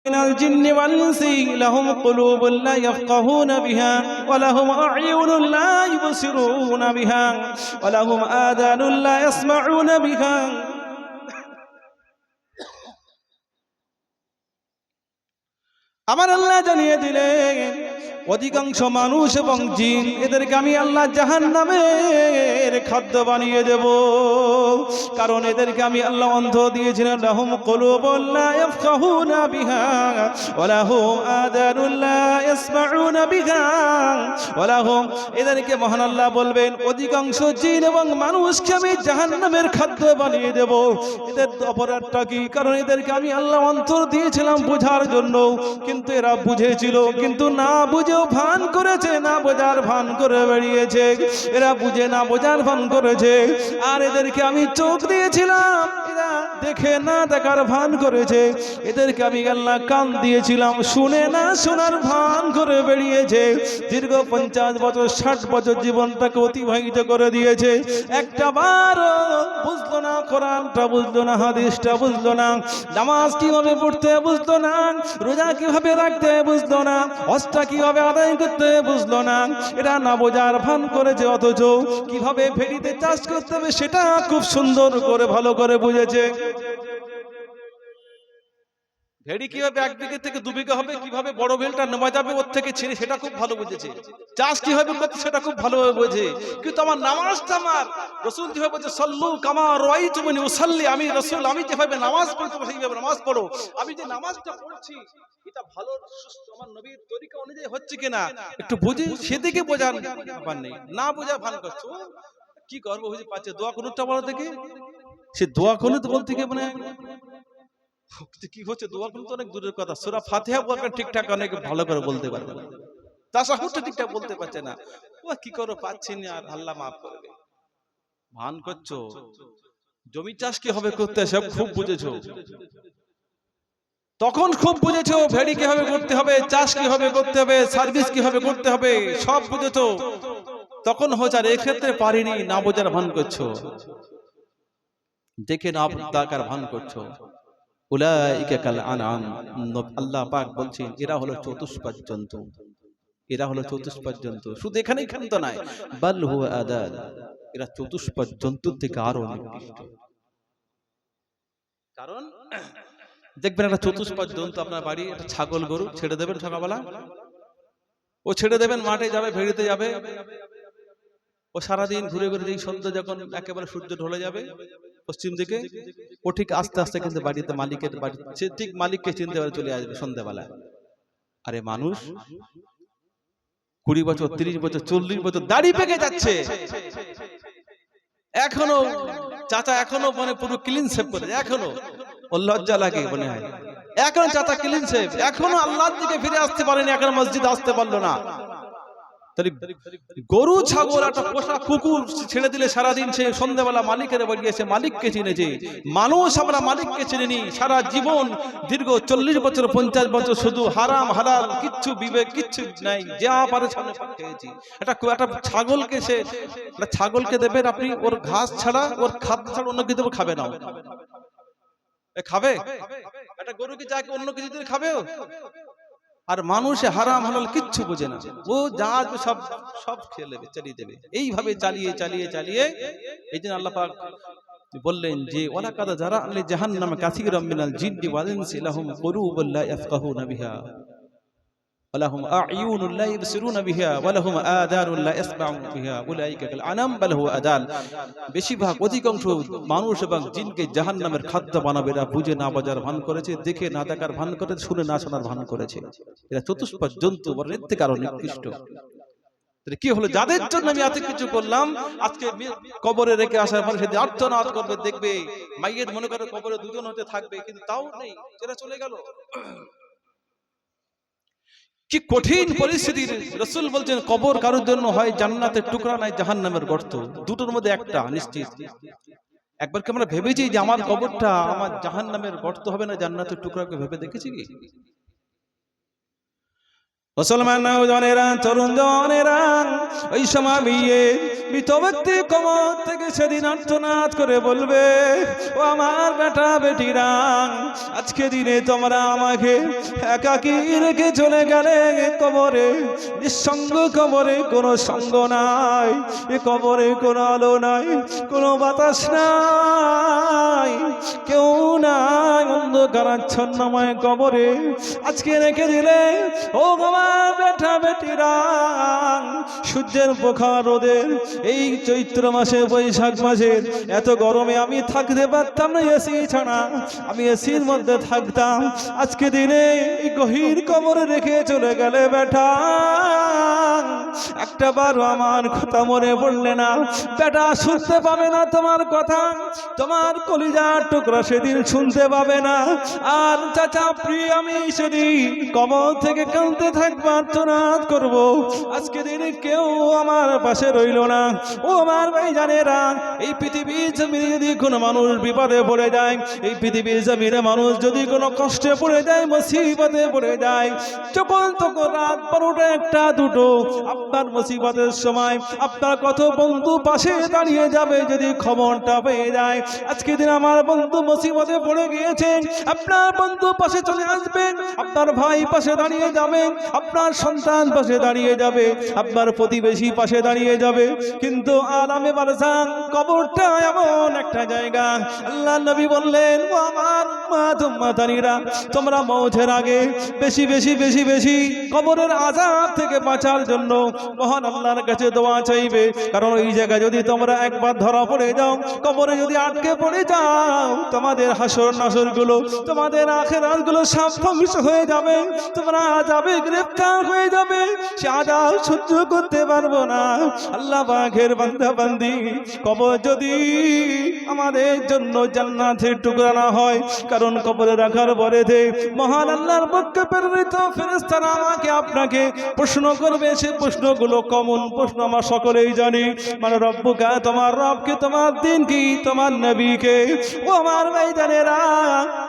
মিনাল জিন্নি ওয়াল ইনসি লাহুম কুলুবুন লা ইয়াফকাহুনা বিহা ওয়া লাহুম আ'য়ুনুন লা ইবসিরুনা বিহা ওয়া লাহুম আযানুন লা ইয়াসমাউনা বিহা। আমার আল্লাহ জানিয়ে দিলেন অধিকাংশ মানুষ এবং জিন এদেরকে আমি আল্লাহ জাহান্নামের খাদ্য বানিয়ে দেব। কারণ এদেরকে আমি আল্লাহ অন্ধ দিয়েছিলাম, লাহুম কুলুবুন লা ইয়াফকাহুনা বিহা ওয়া লাহুম আযানুন লা ইয়াসমাউনা বিহা ওয়া লাহুম, এদেরকে মহান আল্লাহ বলবেন অধিকাংশ জিন এবং মানুষকে আমি জাহান্নামের খাদ্য বানিয়ে দেব। এদের অপরাধটা কি? কারণ এদেরকে আমি আল্লাহ অন্তর দিয়েছিলাম বোঝার জন্য, কিন্তু এরা বুঝেছিল, কিন্তু না বুঝেও ভান করেছে, না বোঝার ভান করে বেরিয়েছে। এরা বুঝে না বোঝার ভান করেছে। আর এদেরকে আমি চোখ দিয়েছিলাম, এরা দেখে না দেখার ভান করেছে। এদেরকে আমি আল্লাহ কান দিয়েছিলাম, শুনে না শোনার ভান করে বেরিয়েছে। দীর্ঘ 50 বছর 60 বছর জীবনটাকে অতিবাহিত করে দিয়েছে। একটা বারও বুঝলো না, কোরআনটা বুঝলো না, হাদিসটা বুঝলো না, নামাজ কিভাবে পড়তে বুঝলো না, রোজা কিভাবে রাখতে বুঝলো না, হজটা কিভাবে আদায় করতে বুঝলো না। এটা না বোঝার ভান করেছে, অথচ কিভাবে ভেড়িতে চাষ করতে হবে সেটা খুব সুন্দর করে ভালো করে বুঝেছে। ভেড়ি কিভাবে 1 বিঘে থেকে 2 বিঘা হবে, কিভাবে বড় বেলটা নেওয়া যাবে ওর থেকে ছেড়ে, সেটা খুব ভালো বুঝেছে। চাষ কিভাবে করতে সেটা খুব ভালোভাবে বোঝে। কিন্তু আমার নামাজটা, আমার রাসূল যেভাবে বলছে সাল্লু কামা রাআইতুমুনি উসাল্লি, আমি রাসূল আমি যেভাবে নামাজ পড়তে সেইভাবে নামাজ পড়ো। আমি যে নামাজটা পড়ছি এটা ভালো সুস্থ আমার নবীর তরিকা অনুযায়ী হচ্ছে কিনা একটু বুঝি, সেদিকে বোঝার ব্যাপার নেই, না বোঝা ভান করছো। কি করবো বুঝে পাচ্ছে, দোয়া কুনুতটা বলো দেখি। সে দোয়া কুনুত বলতে গিয়ে মানে কি হচ্ছে, দোয়া কুনুত অনেক দূরের কথা, সূরা ফাতিহা বলতে ঠিকঠাক অনেক ভালো করে বলতে পারবে না, তাশাহুদটা ঠিকঠাক বলতে পারছে না। ও কি করো পাচ্ছি না, আর আল্লাহ মাফ করবে। ভান করছো। জমি চাষ কি হবে করতে সব খুব বুঝেছো, তখন খুব বুঝেছো ভেড়ি কিভাবে করতে হবে, চাষ কিভাবে করতে হবে, সার্ভিস কিভাবে করতে হবে, সব বুঝেছো তখন হচ্ছে। আর এক্ষেত্রে পারিনি, না বোঝার ভান করছো, দেখে না তাকার ভান করছো। উলাইকা কাল আনআম, আল্লাহ পাক বলছেন এরা হলো চতুষ্পাদ জন্তু, এরা হলো চতুষ্পাদ জন্তু। শুধু এখানেই ক্ষান্ত নয়, বাল হুয়া আদাল, এরা চতুষ্পাদ জন্তুর থেকে আরো নিকৃষ্ট। কারণ দেখবেন একটা চতুষ্পাদ জন্তু আপনার বাড়ি একটা ছাগল গরু ছেড়ে দেবেন সকালবেলা, ও ছেড়ে দেবেন মাঠে যাবে, ভেড়িতে যাবে, ও সারাদিন ঘুরে ঘুরে যেই সন্ধ্যা যখন একেবারে সূর্য ঢলে যাবে পশ্চিম দিকে, ও ঠিক আস্তে আস্তে কিন্তু বাড়িতে মালিকের বাড়ি, সে ঠিক মালিককে চিনতে পারে চলে আসবে সন্ধ্যাবেলা। আরে মানুষ 20 বছর 30 বছর 40 বছর দাড়ি পেকে যাচ্ছে, এখনো চাচা এখনো মানে পুরো ক্লিন শেভ করে, এখনো ওর লজ্জা লাগে মনে হয়, এখন চাচা ক্লিন শেভ, এখনো আল্লাহর দিকে ফিরে আসতে পারেনি, এখন মসজিদে আসতে পারলো না। গরু ছাগল একটা পোষা কুকুর ছেড়ে দিলে সারাদিন সে সন্ধ্যাবেলা মালিকের বাড়ি এসে মালিককে চিনেছে। মানুষ আমরা মালিককে চিনিনি, সারা জীবন দীর্ঘ 40 বছর 50 বছর শুধু হারাম হালাল কিচ্ছু বিবেক কিচ্ছু নাই, যা পারে সামনে খেয়েছি। একটা ছাগলকে সে ছাগলকে দেবেন আপনি, ওর ঘাস ছাড়া ওর খাদ্য ছাড়া অন্য কিছু খাবে না, খাবে? একটা গরুকে যাকে অন্য কিছু দিয়ে খাবে? আর মানুষে হারাম হালাল কিচ্ছু বোঝে না, ও যা সব সব খেয়ে নেবে, চালিয়ে দেবে। এইভাবে চালিয়ে চালিয়ে চালিয়ে এই জন্য আল্লাহ পাক বললেন যে ওয়ালাকাদ যারা'না লিজাহান্নামা কাসীরাম মিনাল জিন্নি ওয়াল ইনসি লাহুম কুলুবুন লা ইয়াফকাহুনা বিহা ওয়া লাহুম আ'য়ুনুন লা ইবসিরুনা বিহা ওয়া লাহুম আযানুন লা ইয়াসমাউনা বিহা উলাইকা কাল আনাম বাল হুয়া আদাল। বেশিরভাগ অধিকাংশ মানুষ এবং জিনকে জাহান্নামের খাদ্য বানাবে, এরা বুঝে না বোঝার ভান করেছে, দেখে না দেখার ভান করেছে, শুনে না শোনার ভান করেছে। এরা চতুষ্পাদ জন্তু, বরং এর থেকে আরো নিকৃষ্ট। কি হলো, যাদের জন্য আমি এত কিছু করলাম, আজকে কবরে রেখে আসার পরে সেদিন আর্তনাদ করবে, দেখবে মাইয়ের মনে করে কবরে দুজন হতে থাকবে, কিন্তু তাও নেই, এরা চলে গেল। কি কঠিন পরিস্থিতি। রাসূল বলছেন কবর কারোর জন্য হয় জান্নাতের টুকরা, নাই জাহান্নামের গর্ত, দুটোর মধ্যে একটা নিশ্চিত। একবার কি আমরা ভেবেছি যে আমার কবরটা আমার জাহান্নামের গর্ত হবে না জান্নাতের টুকরাকে ভেবে দেখেছি কি? মুসলমান নওজওয়ানেরা, তরুণ জওয়ানেরা, ওই সময় মৃত ব্যক্তি কবর থেকে সেদিন আর্তনাদ করে বলবে, ও আমার বেটা বেটিরা, আজকে দিনে তোমরা আমাকে একাকী রেখে চলে গেলে কবরে, নিঃসঙ্গ কবরে, কোনো সঙ্গ নাই, এ কবরে কোনো আলো নাই, কোনো বাতাস নাই, কেউ নাই, অন্ধকারাচ্ছন্নময় কবরে আজকে রেখে দিলে ও আমার বেটা বেটিরা, সূর্যের প্রখর রোদের এই চৈত্র মাসে, বৈশাখ মাসে এত গরমে আমি থাকতে পারতাম না এসি ছাড়া, আমি এসির মধ্যে থাকতাম, আজকে দিনে এই গহীর কবরে রেখে চলে গেলে বেটা, একটা বারও আমার কথা মনে পড়লে না বেটা, শুনতে পাবে না তোমার কথা, তোমার কলিজার টুকরা সেদিন শুনতে পাবে না, আর চাচা প্রিয় আমি সেদিন কবর থেকে কাঁদতে থাকবো, আর্তনাদ করবো, আজকে দিনে কেউ আমার পাশে রইল না। ও আমার ভাইজানেরা, এই পৃথিবীর জমিনে যদি কোনো মানুষ বিপদে পড়ে যায়, এই পৃথিবীর জমিনে মানুষ যদি কোনো কষ্টে পড়ে যায়, মুসিবতে পড়ে যায়, যখন তখন রাত 12টা 1টা 2টো, আপনার মুসিবতের সময় আপনার কত বন্ধু পাশে দাঁড়িয়ে যাবে যদি খবরটা পেয়ে যায়, আজকে দিন আমার বন্ধু মুসিবতে পড়ে গিয়েছেন, আপনার বন্ধু পাশে চলে আসবেন, আপনার ভাই পাশে দাঁড়িয়ে যাবে, আপনার সন্তান পাশে দাঁড়িয়ে যাবে, আপনার প্রতিবেশী পাশে দাঁড়িয়ে যাবে, কিন্তু আলামে বারজাখ কবরটা এমন একটা জায়গা, আল্লাহ নবী বললেন, ও আমার উম্মাতানিরা, তোমরা মওতের আগে বেশি বেশি বেশি বেশি কবরের আযাব থেকে বাঁচার জন্য মহান আল্লাহর কাছে দোয়া চাইবে, কারণ এই জায়গায় যদি তোমরা একবার ধরা পড়ে যাও, কবরে যদি আটকে পড়ে যাও, তোমাদের হাসর নাসরগুলো, তোমাদের আখিরাতগুলো সব ধ্বংস হয়ে যাবে, তোমরা আযাবে গ্রেফতার হয়ে যাবে, সে আযাব সহ্য করতে পারবো না। আল্লাহ পাকের বান্দা বান্দি, কবর যদি আমাদের জন্য জান্নাতের টুকরা না হয়, কারণ কবরে রাখার পরে মহান আল্লাহর পক্ষে প্রেরিত ফেরেশতারা আমাকে আপনাকে প্রশ্ন করবে, সে প্রশ্নগুলো কমন প্রশ্ন আমরা সকলেই জানি, মানে রব্বুকা, তোমার রবকে, তোমার দিন কি, তোমার নবীকে। ও আমার ভাইজানেরা,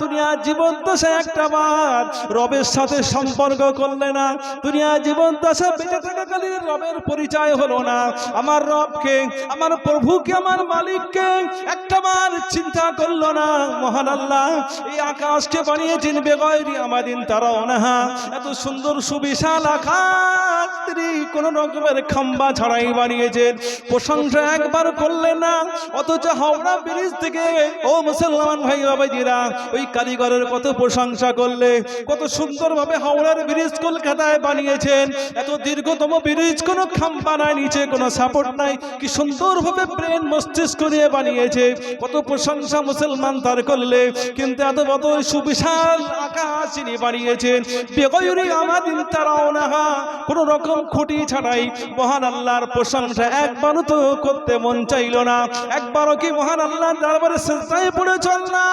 দুনিয়ার জীবন দশা একটা বার রবের সাথে সম্পর্ক করলে না, দুনিয়ার জীবন দশা বেঁচে থাকাকালীন রবের পরিচয় হলো না, আমার রবকে, আমার প্রভুকে, আমার মালিককে একটা বার চিন্তা করলো না। মহান আল্লাহ এই আকাশকে বানিয়েছেন বেগয়রি আমাদিন তারাও না, এত সুন্দর সুবিশাল আকাশ তিনি কোন রকমের খাম্বা ছাড়াই বানিয়েছেন, প্রশংসা একবার করলেন না, অথচ হাওড়া ব্রিজ থেকে ও মুসলমান ভাই বাবাজিরা ওই কারিগরের কত প্রশংসা করলে, কত সুন্দরভাবে হাওড়ার ব্রিজ কলকাতায় বানিয়েছেন, এত দীর্ঘতম ব্রিজ, কোনো খাম্বা নাই, নিচে কোনো সাপোর্ট নাই, কি সুন্দরভাবে ব্রেন মস্তিষ্ক দিয়ে বানিয়েছে, কত প্রশংসা মুসলমান তার করলে, কিন্তু এত বড় সুবিশাল আকাশ তিনি বানিয়েছেন বেগয়রি আমাদিন তারাও না, কোনো রকম খুঁটি ছাড়াই। মহান আল্লাহর প্রশংসা একবারও তো করতে মন চাইল না, একবারও কি মহান আল্লাহর দরবারে সিজদায় পড়ে চল না,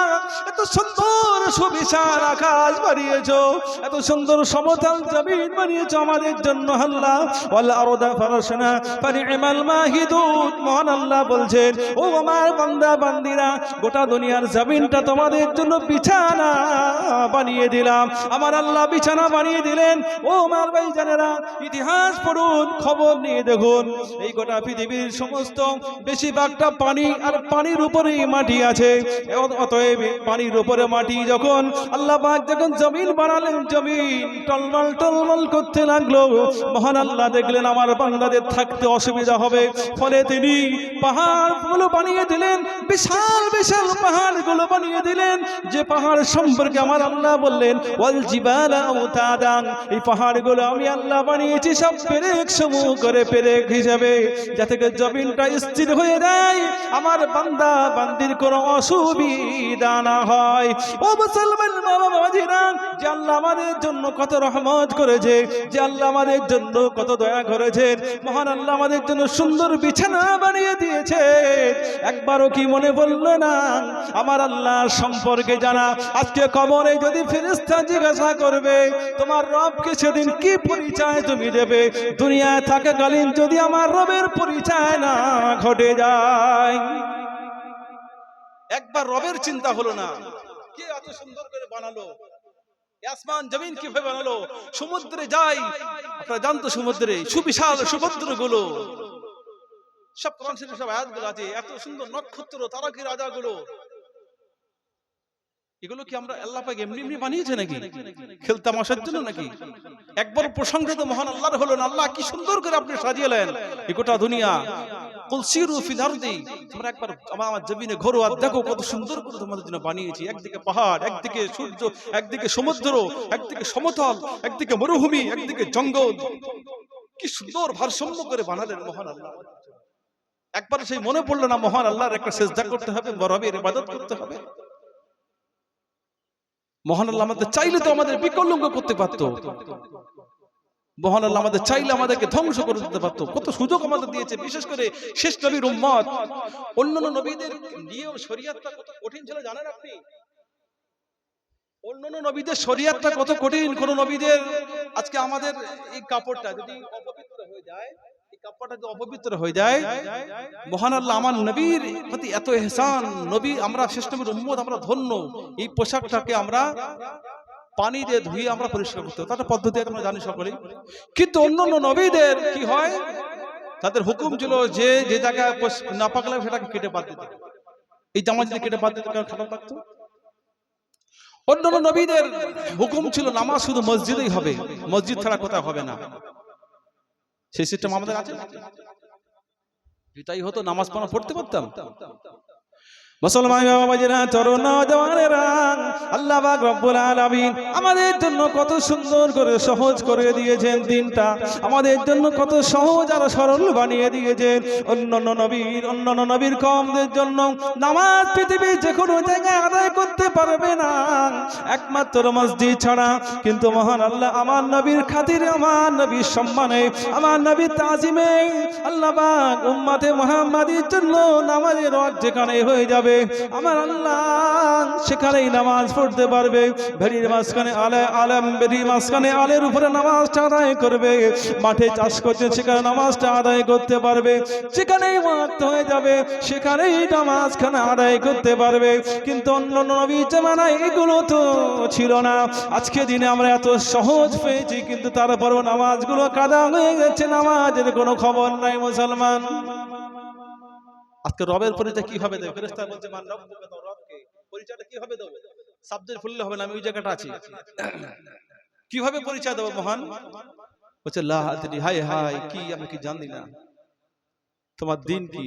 এত সুন্দর সুবিশাল আকাশ বানিয়েছো, এত সুন্দর সমতল জমিন বানিয়েছো আমাদের জন্য আল্লাহ, ওয়াল আরদা ফারাশনা ফানি'মাল মাহিদুন। মহান আল্লাহ বলছেন, ও আমার বান্দা বান্দিরা, গোটা দুনিয়ার জমিনটা তোমাদের জন্য বিছানা বানিয়ে দিলাম, আমার আল্লাহ বিছানা বানিয়ে দিলেন। ও আমার ভাইজানেরা, ইতিহাস পড়ুন, খবর নিয়ে দেখুন, এই গোটা পৃথিবীর সমস্ত বেশিরভাগটা পানি, আর পানির উপরেই মাটি আছে, অতএব পানির উপরে মাটি যখন আল্লাহ পাক যখন জমিন বানালেন, জমিন টলমল টলমল করতে লাগলো, মহান আল্লাহ দেখলেন আমার বান্দাদের থাকতে অসুবিধা হবে, ফলে তিনি পাহাড়গুলো বানিয়ে দিলেন, বিশাল বিশাল পাহাড়গুলো বানিয়ে দিলেন, যে পাহাড় সম্পর্কে আমার আল্লাহ বললেন, ওয়াল জিবালা আওতাদান, এই পাহাড়গুলো আমি আল্লাহ বানিয়েছি সব পেরেক সমূহ করে, পেরেক হিসাবে, যাতে জমিনটা স্থির হয়ে যায়, আমার বান্দা বান্দির কোনো অসুবিধা না হয়। ও মুসলমান বাবাজিরা, যে আল্লাহ আমাদের জন্য কত রহমত করেছে, যে আল্লাহ আমাদের জন্য কত দয়া করেছেন, মহান আল্লাহ আমাদের জন্য সুন্দর বিছানা বানিয়ে দিয়েছে, একবারও কি মনে পড়লো না আমার আল্লাহ সম্পর্কে জানা? আজকে কবরে যদি ফেরেশতা জিজ্ঞাসা করবে তোমার রবকে, সেদিন কি পরিচয় তুমি দেবে? দুনিয়ায় থাকাকালীন যদি আমার রবের পরিচয় না ঘটে যায়, একবার রবের চিন্তা হলো না, কে এত সুন্দর করে বানালো, আসমান জমিন কিভাবে বানালো, সমুদ্রে যাই, আপনারা জানতো সমুদ্রে সুবিশাল সমুদ্রগুলো, সব কোরআন শরীফে সব আয়াতগুলো আছে, এত সুন্দর নক্ষত্র তারকা রাজাগুলো, এগুলো কি আমরা আল্লাহ পাক এমনি এমনি বানিয়েছে নাকি, খেলতামাশার জন্য নাকি? একবার প্রশংসা তো মহান আল্লাহর হলো না, আল্লাহ কি সুন্দর করে আপনি সাজিয়েলেন এই গোটা দুনিয়া। কুল সিরু ফিল আরদি, তোমরা একবার আমার জমিনে ঘোরো আর দেখো কত সুন্দর করে তোমাদের জন্য বানিয়েছি। একদিকে পাহাড়, একদিকে সূর্য, একদিকে সমুদ্র, একদিকে সমতল, একদিকে মরুভূমি, একদিকে জঙ্গল, কি সুন্দর ভারসাম্য করে বানালেন মহান আল্লাহ। একবার সেই মনে পড়লো না মহান আল্লাহর একটা সিজদা করতে হবে, রবের ইবাদত করতে হবে? মহান আল্লাহ আমাদের চাইলে তো আমাদের বিকলঙ্গ করতে পারতো, মহান আল্লাহ আমাদের চাইলে আমাদেরকে ধ্বংস করে দিতে পারতো। কত সুযোগ আমাদের দিয়েছে, বিশেষ করে শেষ নবীর উম্মত। অন্যান্য নবীদের নিয়ম শরীয়তটা কত কঠিন ছিল জানেন আপনি? অন্যান্য নবীদের শরীয়তটা কত কঠিন। কোন নবীদের আজকে আমাদের এই কাপড়টা যদি অপবিত্র হয়ে যায়, এই কাপড়টা যদি অপবিত্র হয়ে যায়, মহান আল্লাহ আমার নবীর প্রতি এত ইহসান, নবী আমরা শেষ নবীর উম্মত, আমরা ধন্য। এই পোশাকটাকে আমরা পানি দিয়ে ধুয়ে আমরা পরিষ্কার করতে হবে, তার পদ্ধতি আমরা জানি সকলেই। কিন্তু অন্যান্য নবীদের কি হয়, তাদের হুকুম ছিল যে যে জায়গায় না পাকলে সেটাকে কেটে বাদ দিতে। এই জামা যদি কেটে বাদ দিতে কারণ খারাপ লাগতো। অন্যান্য নবীদের হুকুম ছিল নামাজ শুধু মসজিদেই হবে, মসজিদ ছাড়া কোথাও হবে না। সেই সিস্টেম আমাদের আছে? এটাই হতো, নামাজ পড়তে পারতাম। মুসলমান বাবাজিরা, তরুণ নওজওয়ানেরা, আল্লাহ পাক রব্বুল আলামিন আমাদের জন্য কত সুন্দর করে সহজ করে দিয়েছেন দিনটা, আমাদের জন্য কত সহজ আর সরল বানিয়ে দিয়েছেন। অন্যান্য নবীর কওমদের জন্য নামাজ পৃথিবীর যে কোনো জায়গায় আদায় করতে পারবে না একমাত্র মসজিদ ছাড়া। কিন্তু মহান আল্লাহ আমার নবীর খাতিরে, আমার নবীর সম্মানে, আমার নবীর তাজিমে আল্লাহ পাক উম্মতে মুহাম্মাদীর জন্য নামাজের ওয়াক্ত যেখানে হয়ে যাবে, আমার আল্লাহ সেখানেই নামাজ পড়তে পারবে। ভেড়ির মাঝখানে আলেম, ভেড়ির মাঝখানে আলের উপরে নামাজটা আদায় করবে। মাঠে চাষ করছে সেখানে নামাজটা আদায় করতে পারবে। যেখানেই ওয়াক্ত হয়ে যাবে সেখানেই নামাজখানা আদায় করতে পারবে। কিন্তু অন্য নবী জামানায় এগুলো তো ছিল না। আজকে দিনে আমরা এত সহজ পেয়েছি, কিন্তু তারপরও নামাজগুলো কাদা হয়ে গেছে, নামাজের কোনো খবর নাই মুসলমান। আজকে রবের পরিচয় কিভাবে দেবে? ফেরেশতা বলছে মান রব্বুকা, তো রবকে পরিচয়টা কিভাবে দেব? সাবজেক্ট ফুললে হবে না, আমি ওই জায়গাটা আছি। কিভাবে পরিচয় দেব মহান? বলছে লা আদরি, হায় হায় কি আমি কি জানি না। তোমার দিন কি?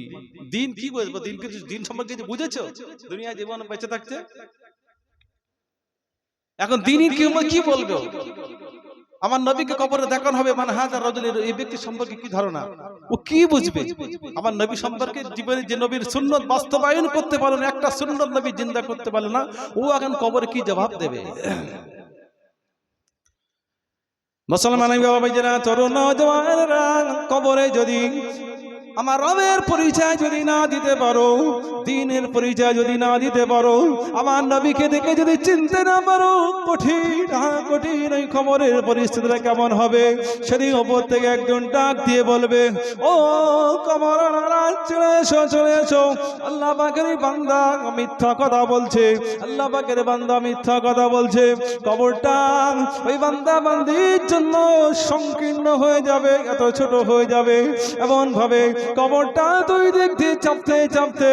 দিন কি বুঝবো? দিন কি, দিন সম্পর্কে কিছু বুঝেছো দুনিয়া জীবন বেঁচে থাকতে? এখন দিনই কি বলবো? আমার নবীকে কবরে দেখানো হবে, মানে হাজার রাজুলের এই ব্যক্তি সম্পর্কে কি ধারণা, ও কি বুঝবে? আমার নবী সম্পর্কে জীবনে যে নবীর সুন্নত বাস্তবায়ন করতে পারলো না, একটা সুন্নত নবী জিন্দা করতে পারলো না, ও এখন কবরে কি জবাব দেবে? মুসলমান বাবাজিরা, তরুণ নওজওয়ানেরা, কবরে যদি আমার রবের পরিচয় যদি না দিতে পারো, দ্বীনের পরিচয় যদি না দিতে পারো, আমার নবীকে দেখে যদি চিনতে না পারো, কঠিন ওই খবরের পরিস্থিতিটা কেমন হবে? সেদিন ওপর থেকে একজন ডাক দিয়ে বলবে, ও কবরওয়ালারা, চলে এসো, চলে এসো। আল্লাহ পাকের বান্দা মিথ্যা কথা বলছে, আল্লাহ পাকের বান্দা মিথ্যা কথা বলছে। কবরটা ওই বান্দা বান্দির জন্য সংকীর্ণ হয়ে যাবে, এত ছোট হয়ে যাবে, এমন ভাবে কবরটা দুই দিক দিয়ে চাপতে চাপতে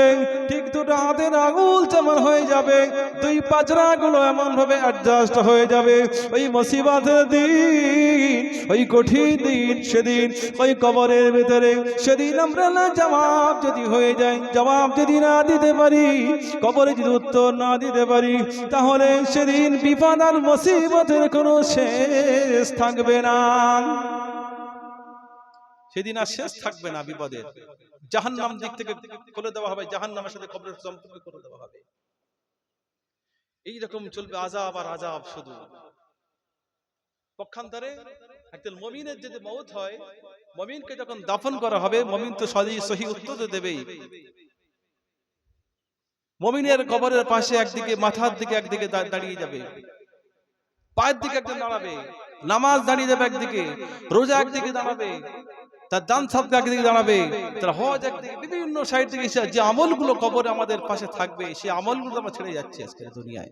ঠিক দুটো হাতের আঙুল যেমন হয়ে যাবে, দুই পাজরা গুলো এমন ভাবে অ্যাডজাস্ট হয়ে যাবে। ওই মুসিবতের দিন, ওই কঠিন দিন, সেদিন ওই কবরের ভিতরে, সেদিন আমরা না জবাব যদি হয়ে যায়, জবাব যদি না দিতে পারি, কবরে যদি উত্তর না দিতে পারি, তাহলে সেদিন বিপদ আর মুসিবতের কোনো শেষ থাকবে না। সেদিন আর শেষ থাকবে না বিপদের। জাহান্নাম দিক থেকে খুলে দেওয়া হবে, জাহান্নামের সাথে কবরের সম্পর্ক করে দেওয়া হবে। এইরকম চলবে আযাব আর আযাব শুধু। পক্ষান্তরে একজন মুমিনের যদি মওত হয়, মুমিনকে যখন দাফন করা হবে, মুমিন তো সহি উত্তর দেবেই। মুমিনের কবরের পাশে একদিকে মাথার দিকে একদিকে দাঁড়িয়ে যাবে, পায়ের দিকে একজন দাঁড়াবে, নামাজ দাঁড়িয়ে যাবে একদিকে, রোজা একদিকে দাঁড়াবে, তার দান সাদকা একদিকে দাঁড়াবে, তার হজ একদিকে, বিভিন্ন সাইড থেকে যে আমলগুলো কবরে আমাদের পাশে থাকবে, সেই আমলগুলো আমরা ছেড়ে যাচ্ছি আজকে দুনিয়ায়।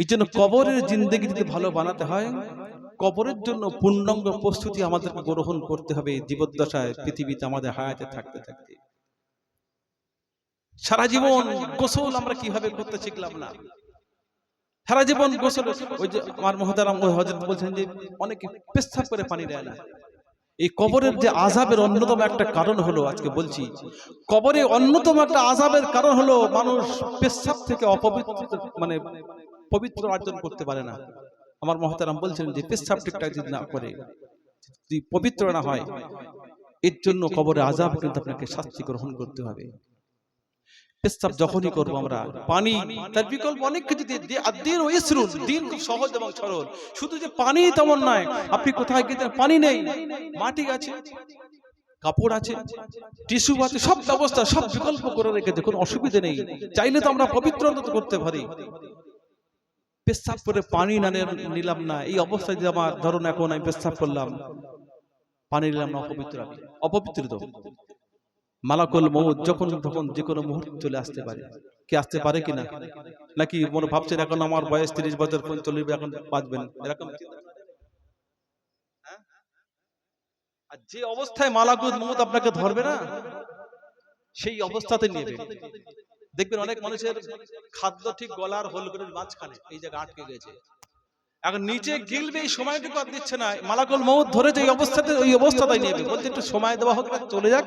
এই জন্য কবরের জিন্দেগি যদি ভালো বানাতে হয়, কবরের জন্য পূর্ণাঙ্গ প্রস্তুতি আমাদেরকে গ্রহণ করতে হবে জীবদ্দশায়, পৃথিবীতে আমাদের হায়াতে থাকতে থাকতে। সারা জীবন গোসল আমরা কিভাবে করতে শিখলাম না, সারা জীবন গোসল। ওই যে আমার মুহতারাম ওই হযরত বলছেন যে অনেকে পেশাব করে পানি দেয় না। এই কবরের যে আযাবের অন্যতম একটা কারণ হলো, আজকে বলছি, কবরে অন্যতম একটা আযাবের কারণ হলো মানুষ পেশাব থেকে অপবিত্র, মানে পবিত্র অর্জন করতে পারে না। আমার মুহতারাম বলছেন যে পেশাব ঠিকঠাক যদি না করে, যদি পবিত্র না হয়, এর জন্য কবরে আযাব কিন্তু আপনাকে শাস্তি গ্রহণ করতে হবে। পেশাব যখনই করবো আমরা, পানি, তার বিকল্প অনেক কিছু দিয়ে, আদিন ও ইসরুন, দিন খুব সহজ এবং সরল। শুধু যে পানি তেমন নয়, আপনি কোথায় গেছেন, পানি নেই, মাটি আছে, কাপড় আছে, টিস্যু আছে, সব ব্যবস্থা, সব বিকল্প করে রেখেছে, কোনো অসুবিধা নেই। চাইলে তো আমরা পবিত্র করতে পারি। পেশাব করে পানি না নিলাম না, এই অবস্থায় যে আমার ধরুন এখন আমি পেশাব করলাম, পানি নিলাম না, অপবিত্র, আমি অপবিত্রিত। মালাকুল মউত যখন তখন যে কোনো মুহূর্তে চলে আসতে পারে। কি আসতে পারে কিনা? নাকি মনে ভাবছেন এখন আমার বয়স 30 বছর, 40, এখন বাঁচবেন, এরকম? আর যে অবস্থায় মালাকুল মউত আপনাকে ধরবে না, সেই অবস্থাতে নেবে। দেখবেন অনেক মানুষের খাদ্য ঠিক গলার হোলগুলোর মাঝখানে এই জায়গা আটকে গেছে, এখন নিচে গিলবে, এই সময়টুকু আর দিচ্ছে না। মালাকুল মউত ধরেছে এই অবস্থাতে, ওই অবস্থাতেই নেবে, বলছে একটু সময় দেওয়া হোক, চলে যাক,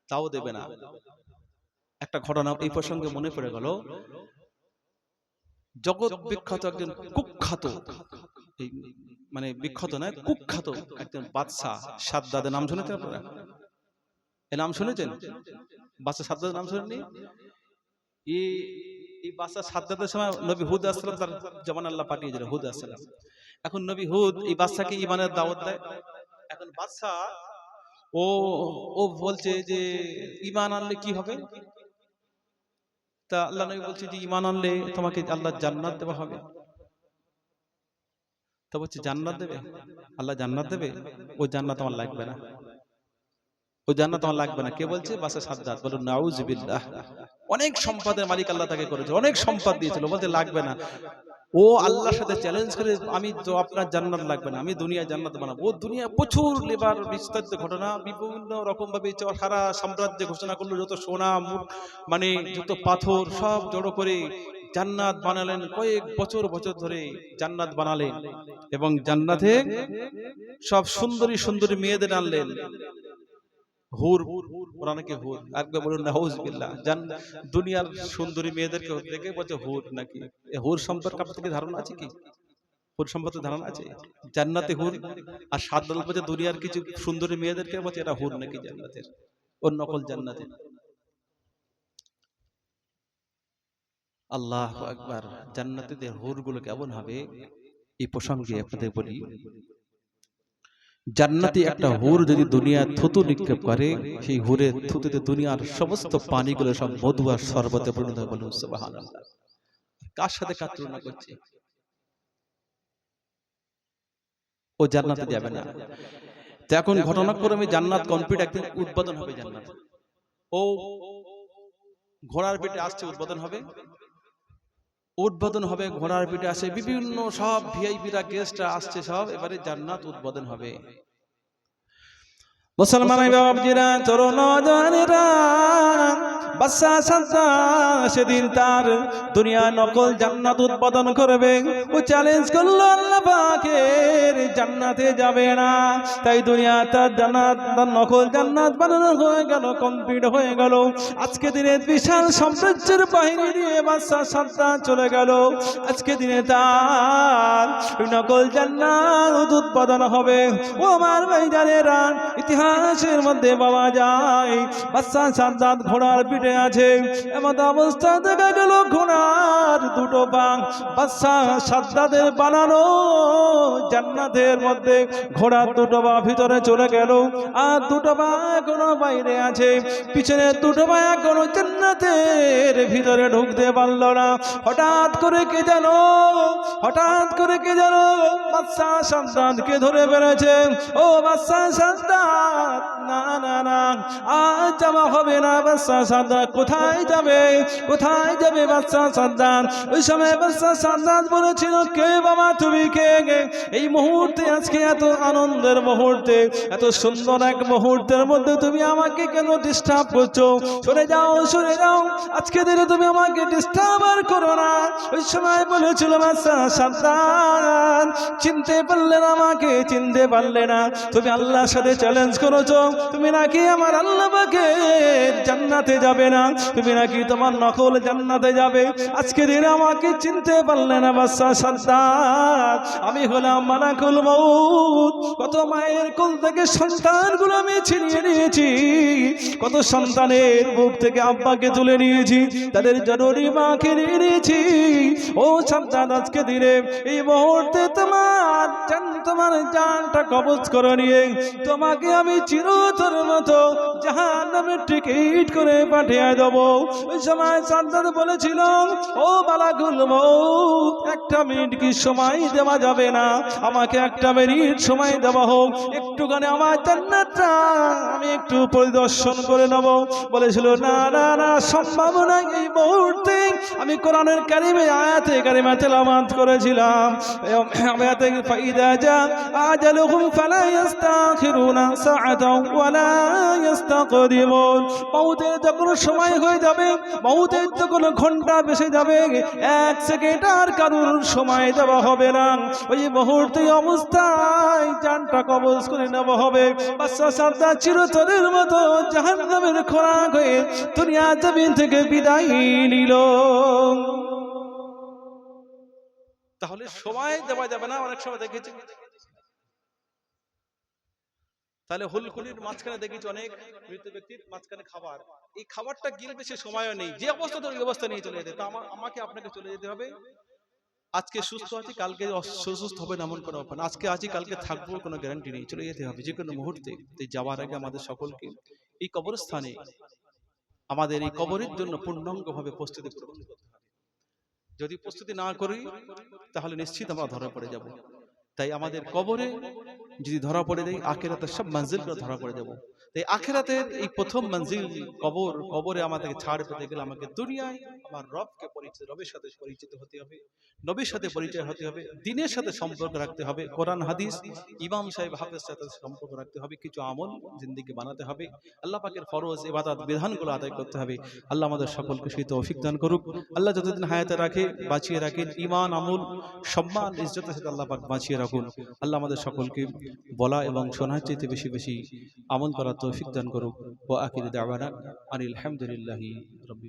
তাও দেবে না। একটা ঘটনা এই প্রসঙ্গে মনে পড়ে গেল, জগৎ বিখ্যাত একজন কুখ্যাত, মানে বিখ্যাত নয়, কুখ্যাত একজন বাদশা সাদ্দাদের নাম শুনেছেন আপনারা? এই নাম শুনেছেন? বাদশা সাদ্দাদের নাম শুনেননি? এই বাদশা সাদ্দাদের সময় নবী হুদ আলাইহিস সালাম তার জামান আল্লাহ পাঠিয়েছিল, হুদ আলাইহিস সালাম। এখন নবী হুদ এই বাদশাকে ঈমানের দাওয়াত দেয়। এখন বাদশা ও বলছে যে ঈমান আনলে কি হবে? তা আল্লাহ নবী বলছে যে ঈমান আনলে তোমাকে আল্লাহ জান্নাত দেওয়া হবে। তা বলছে জান্নাত দেবে, আল্লাহ জান্নাত দেবে? ওই জান্নাত আমার লাগবে না, ওই জান্নাত আমার লাগবে না। কে বলছে? বাদশা সাদ্দাত। বলুন নাউযুবিল্লাহ। অনেক সম্পদের মালিক আল্লাহ তাকে করেছে, অনেক সম্পদ দিয়েছিল, বলতে লাগবে না। ও আল্লাহর সাথে চ্যালেঞ্জ করে, আমি তো আপনার জান্নাত লাগবে না, আমি দুনিয়া জান্নাত বানাবো। ও দুনিয়া প্রচুর লেবার বিস্তারিত ঘটনা, বিভিন্ন রকম ভাবে সারা সাম্রাজ্যে ঘোষণা করলো, যত সোনা, মানে যত পাথর সব জড়ো করে জান্নাত বানালেন। কয়েক বছর ধরে জান্নাত বানালেন, এবং জান্নাতে সব সুন্দরী সুন্দরী মেয়েদের আনলেন। হুর, ওরা নাকি হুর, একবার বলুন নাউযুবিল্লাহ। দুনিয়ার সুন্দরী মেয়েদেরকে দেখে বলছে হুর নাকি? হুর সম্পর্কে আপনাদের ধারণা আছে কি? হুর সম্পর্কে ধারণা আছে? জান্নাতে হুর, আর সাদ্দাত বলছে দুনিয়ার কিছু সুন্দরী মেয়েদেরকে বলছে এটা হুর নাকি জান্নাতের, ওর নকল জান্নাতের। আল্লাহু আকবার। জান্নাতীদের হুর গুলো কেমন হবে এই প্রসঙ্গে আপনাদের বলি। জান্নাতি একটা হুর যদি দুনিয়ার থুতু নিক্ষেপ করে, সেই হুরের থুতুতে দুনিয়ার সমস্ত পানিগুলো সব মধু আর শরবতে পরিণত হবে। বলুন সুবহানাল্লাহ। কার সাথে কার তুলনা করছে? ও জান্নাতে যাবে না। তো এখন ঘটনাক্রমে জান্নাত কমপ্লিট, একদিন উদ্বোধন হবে জান্নাত। ও ঘোড়ার পিঠে আসছে, উদ্বোধন হবে, উদ্বোধন হবে, ঘোড়ার পিঠে আসে, বিভিন্ন সব ভিআইপিরা, গেস্টরা আসছে সব, এবারে জান্নাত উদ্বোধন হবে। মুসলমান বাবাজিরা, তরুণ নওজওয়ানেরা, বাদশা সাদ্দাত সেদিন তার দুনিয়া নকল জান্নাত উদ্বোধন করবে। ও চ্যালেঞ্জ করলো আল্লাহ পাকের জান্নাতে যাবে না, তাই দুনিয়া তার জান্নাত, তার নকল জান্নাত বানানো হয়ে গেল, কমপ্লিট হয়ে গেল। আজকে দিনে বিশাল সাম্রাজ্যের বাহিনী নিয়ে বাদশা সাদ্দাত চলে গেল। আজকে দিনে তার নকল জান্নাত উদ্বোধন হবে। ও আমার ভাইজানেরা, ইতিহাসের মধ্যে পাওয়া যায় বাদশা সাদ্দাত ঘোড়ার পিঠে আছে, এমন অবস্থা দেখা গেল ঘোড়ার দুটো পা বাদশা সাদ্দাতের বানানো জান্নাতের মধ্যে, ঘোড়ার দুটো পা ভিতরে চলে গেল, আর দুটো পা এখনো বাইরে আছে। পিছনের দুটো পা এখনো জান্নাতের ভিতরে ঢুকতে পারল না। হঠাৎ করে কে যেন বাদশা সাদ্দাতকে ধরে ফেলেছে। ও বাদশা সাদ্দাত, না না না, আজ যাওয়া হবে না। বাচ্চা সাদ্দাত কোথায় যাবে, কোথায় যাবে বাচ্চা সাদ্দাত? ওই সময় বাচ্চা সাদ্দাত বলেছিল, কে বাবা তুমি কে? এই মুহূর্তে, আজকে এত আনন্দের মুহূর্তে, এত সুন্দর এক মুহূর্তের মধ্যে তুমি আমাকে কেন ডিস্টার্ব করছো? সরে যাও, সরে যাও, আজকে দিনে তুমি আমাকে ডিস্টার্ব আর করো না। ওই সময় বলেছিল বাচ্চা সাদ্দাত, চিনতে পারলে না আমাকে, চিনতে পারলে না? তুমি আল্লাহর সাথে চ্যালেঞ্জ করেছো, তুমি নাকি আমার আল্লাহ পাকে জান্নাতে যাবে না, তুমি নাকি তোমার নকল জান্নাতে যাবে। আজকে দিনে আমাকে চিনতে পারলে না বাচ্চা সাদ্দাত, আমি হলাম মালাকুল মউত। কত মায়ের কোল থেকে সন্তানগুলো আমি ছিনিয়ে নিয়েছি, কত সন্তানের বুক থেকে আব্বাকে তুলে নিয়েছি, তাদের জননী মাকে নিয়ে নিয়েছি। ও সাদ্দাত, আজকে দিনে এই মুহূর্তে তোমার জানটা কবজ করে নিয়ে তোমাকে আমি চিরতরের মতো জাহান্নামের টিকিট করে পাঠিয়ে দেবো। ওই সময় সাদ্দাত বলেছিল, ও মালাকুল মউত, একটা মিনিট কি সময় দেওয়া যাবে না? আমাকে একটা মিনিট সময় দেওয়া হোক, একটুখানি আমার জান্নাতটা আমি একটু পরিদর্শন করে নেব। বলেছিল, না না না, সম্ভব না। এই মুহূর্তে আমি কোরআনের কারিমে আয়াতে কারিমা তেলাওয়াত করেছিলাম, আয়াতে ফাইদা জা আজালুহুম ফালা ইস্তাখিরুনা সাআতাও ওয়ালা ইস্তাকদিমুন। মউতের যখন সময় হয়ে যাবে, মউতের যখন ঘন্টা বেশি যাবে, এক সেকেন্ড আর কারোর সময় দেওয়া হবে না। ওই মুহূর্তে অবস্থায় জানটা কবজ করে নেওয়া হবে। বাচ্চা সাদ্দাত চিরতরের মতো জাহান্নামের খোরাক হয়ে দুনিয়া জমিন থেকে বিদায় নিল। তাহলে সময় দেওয়া যাবে না, অনেক সময় দেখেছি। তাহলে হুলকুলির মাঝখানে দেখেছি অনেক মৃত ব্যক্তির মাঝখানে খাবার, এই খাবারটা গিলবে সে সময়ও নেই, যে অবস্থা তো ওই অবস্থা নিয়ে চলে যেতে। তা আমাকে আপনাকে চলে যেতে হবে। আজকে সুস্থ আছি, কালকে অসুস্থ হবে না এমন কোনো ব্যাপার না। আজকে আছি, কালকে থাকবো কোনো গ্যারান্টি নেই, চলে যেতে হবে যে কোনো মুহূর্তে। যাওয়ার আগে আমাদের সকলকে এই কবরস্থানে, আমাদের এই কবরের জন্য পূর্ণাঙ্গভাবে প্রস্তুতি গ্রহণ করতে হবে। যদি প্রস্তুতি না করি তাহলে নিশ্চিত আমরা ধরা পড়ে যাব। তাই আমাদের কবরে যদি ধরা পড়ে দেয়, আখিরাতের সব মঞ্জিলগুলো ধরা পড়ে যাব। তাই আখিরাতের এই প্রথম মঞ্জিল কবর, কবরে আমাদেরকে ছাড় পেতে গেলে আমাকে দুনিয়ায় আমার রবকে পরিচিত, রবের সাথে পরিচিত হতে হবে, নবীর সাথে পরিচয় হতে হবে, দ্বীনের সাথে সম্পর্ক রাখতে হবে, কোরআন হাদিস ইমাম সাহেব হাফেজের সাথে সম্পর্ক রাখতে হবে, কিছু আমল জিন্দেগি বানাতে হবে, আল্লাহ পাকের ফরজ ইবাদত বিধানগুলো আদায় করতে হবে। আল্লাহ আমাদের সকলকে সেই তৌফিক দান করুক। আল্লাহ যতদিন হায়াতে রাখে, বাঁচিয়ে রাখেন, ঈমান, আমল, সম্মান, ইজ্জতের সাথে আল্লাহ পাক বাঁচিয়ে রাখুন। আল্লাহ আমাদের সকলকে বলা এবং শোনার চাইতে বেশি বেশি আমল করার তৌফিক দান করুক। ওয়া আখিরু দাওয়ানা আনিল হামদুলিল্লাহি রাব্বিল